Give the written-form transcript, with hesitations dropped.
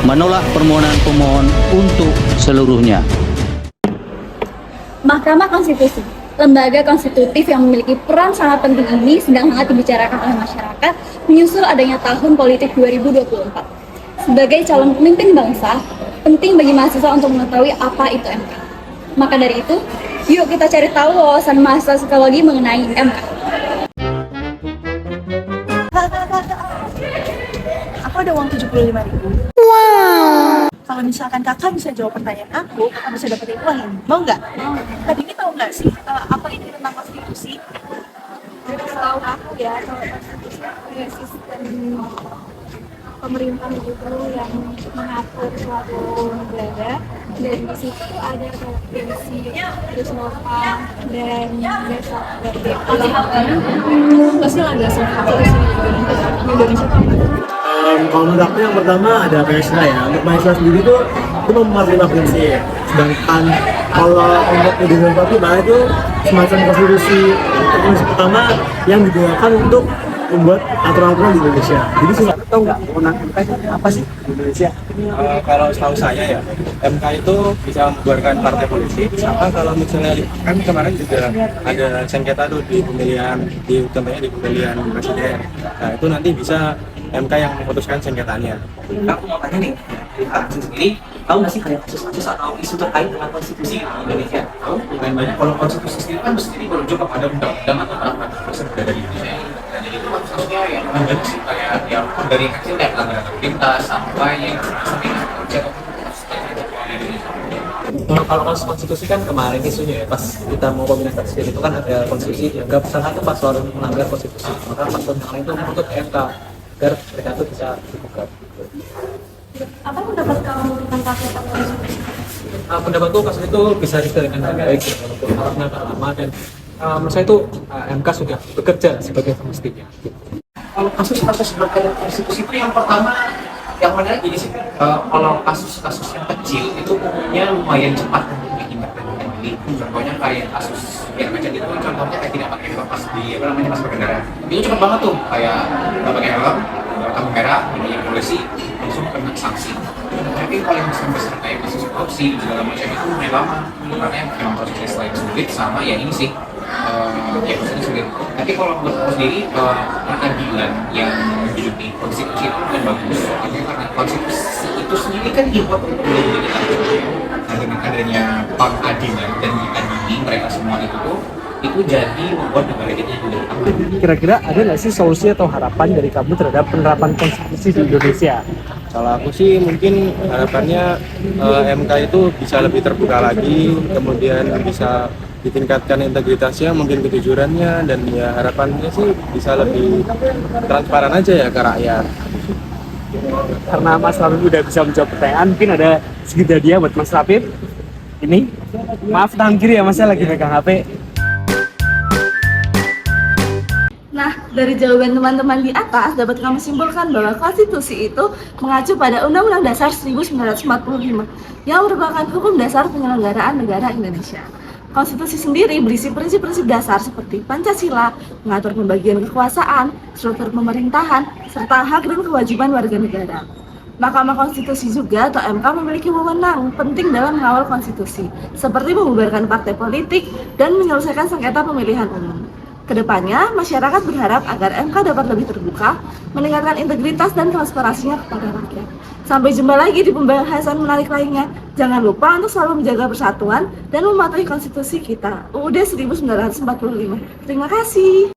menolak permohonan pemohon untuk seluruhnya. Mahkamah Konstitusi, lembaga konstitutif yang memiliki peran sangat penting ini sedang hangat dibicarakan oleh masyarakat menyusul adanya tahun politik 2024. Sebagai calon pemimpin bangsa, penting bagi mahasiswa untuk mengetahui apa itu MK. Maka dari itu, yuk kita cari tahu wawasan mahasiswa psikologi mengenai MK. Aku ada uang 75.000. Wow. Kalau misalkan kakak bisa jawab pertanyaan aku, kakak bisa dapetin uang ini. Mau nggak? Mau. Tadi ini tahu nggak sih apa ini tentang konstitusi? Setahu aku ya, kalau konstitusi punya sistem pemerintah itu yang mengatur suatu negara, dan di situ ada provinsi, terus lokal, dan desa. Pasti lah dasar konstitusi di Indonesia. Kalau menurut aku yang pertama ada Pancasila ya. Untuk Pancasila sendiri itu memuat 5 prinsip. Sedangkan kalau untuk Indonesia itu semacam konstitusi. Prinsip pertama yang digunakan untuk membuat aturan-aturan di Indonesia. Jadi sih tahu nggak kewenangan MK itu apa sih di Indonesia? Kalau setahu saya ya, MK itu bisa membubarkan partai politik. Sama kalau misalnya kan kemarin juga ada sengketa tuh di pemilihan, contohnya di pemilihan presiden. Nah itu nanti bisa MK yang memutuskan sengketanya. Aku mau tanya nih, Kak sendiri tahu nggak sih kayak kasus-kasus atau isu terkait dengan konstitusi di Indonesia? Tahu? Bukan banyak. Kalau konstitusi sendiri kan mesti merujuk kepada undang-undang atau peraturan yang ada di Indonesia. Jadi itu kasusnya yang banyak sih kayak yang dari kecil kayak pelanggaran lalu lintas sampai yang sampai Kalau konstitusi kan kemarin isunya ya, pas kita mau pemilihan presiden itu kan ada konstitusi dianggap salah satu paslon melanggar konstitusi, maka paslon yang lain itu menuntut MK agar mereka itu bisa dibuka. Apa pendapat kamu tentang kasus konstitusi? Pendapatku kasus itu bisa diselesaikan dengan baik ya, walaupun karena lama dan menurut saya itu MK sudah bekerja sebagai semestinya. kalau kasus-kasus berkaitan konstitusi itu yang pertama yang menarik gini sih, kalau kasus-kasus yang kecil itu umumnya lumayan cepat untuk dihindarkan kembali. Contohnya kayak kasus yang macam itu, contohnya kayak tidak pakai helm pas di pas berkendara, itu cepat banget tuh, kayak nggak pakai helm, kartu merah, ini polisi langsung kena sanksi. Tapi kalau yang besar kayak kasus korupsi segala macam itu lumayan lama, karena memang prosesnya selain sulit sama ya ini sih. Ya prosesnya sulit. Tapi kalau menurut aku sendiri pengadilan yang menjunjung konstitusi itu kan bagus, soalnya karena konstitusi itu sendiri kan dibuat untuk melindungi kita. Nah dengan adanya pengadilan dan diadili mereka semua itu jadi membuat negara kita juga aman. Kira-kira ada nggak sih solusi atau harapan dari kamu terhadap penerapan konstitusi di Indonesia? Kalau aku sih mungkin harapannya MK itu bisa lebih terbuka lagi, kemudian bisa ditingkatkan integritasnya, mungkin kejujurannya, dan ya harapannya sih bisa lebih transparan aja ya ke rakyat. Karena Mas Rafif udah bisa menjawab pertanyaan, mungkin ada sedikit hadiah buat Mas Rafif. Ini, maaf tangan kiri ya Mas, saya lagi pegang HP. Nah, dari jawaban teman-teman di atas dapat kami simpulkan bahwa konstitusi itu mengacu pada Undang-Undang Dasar 1945 yang merupakan hukum dasar penyelenggaraan negara Indonesia. Konstitusi sendiri berisi prinsip-prinsip dasar seperti Pancasila, mengatur pembagian kekuasaan, struktur pemerintahan, serta hak dan kewajiban warga negara. Mahkamah Konstitusi juga atau MK memiliki wewenang penting dalam mengawal konstitusi, seperti membubarkan partai politik dan menyelesaikan sengketa pemilihan umum. Kedepannya, masyarakat berharap agar MK dapat lebih terbuka, meningkatkan integritas dan transparansinya kepada rakyat. Sampai jumpa lagi di pembahasan menarik lainnya. Jangan lupa untuk selalu menjaga persatuan dan mematuhi konstitusi kita, UUD 1945. Terima kasih.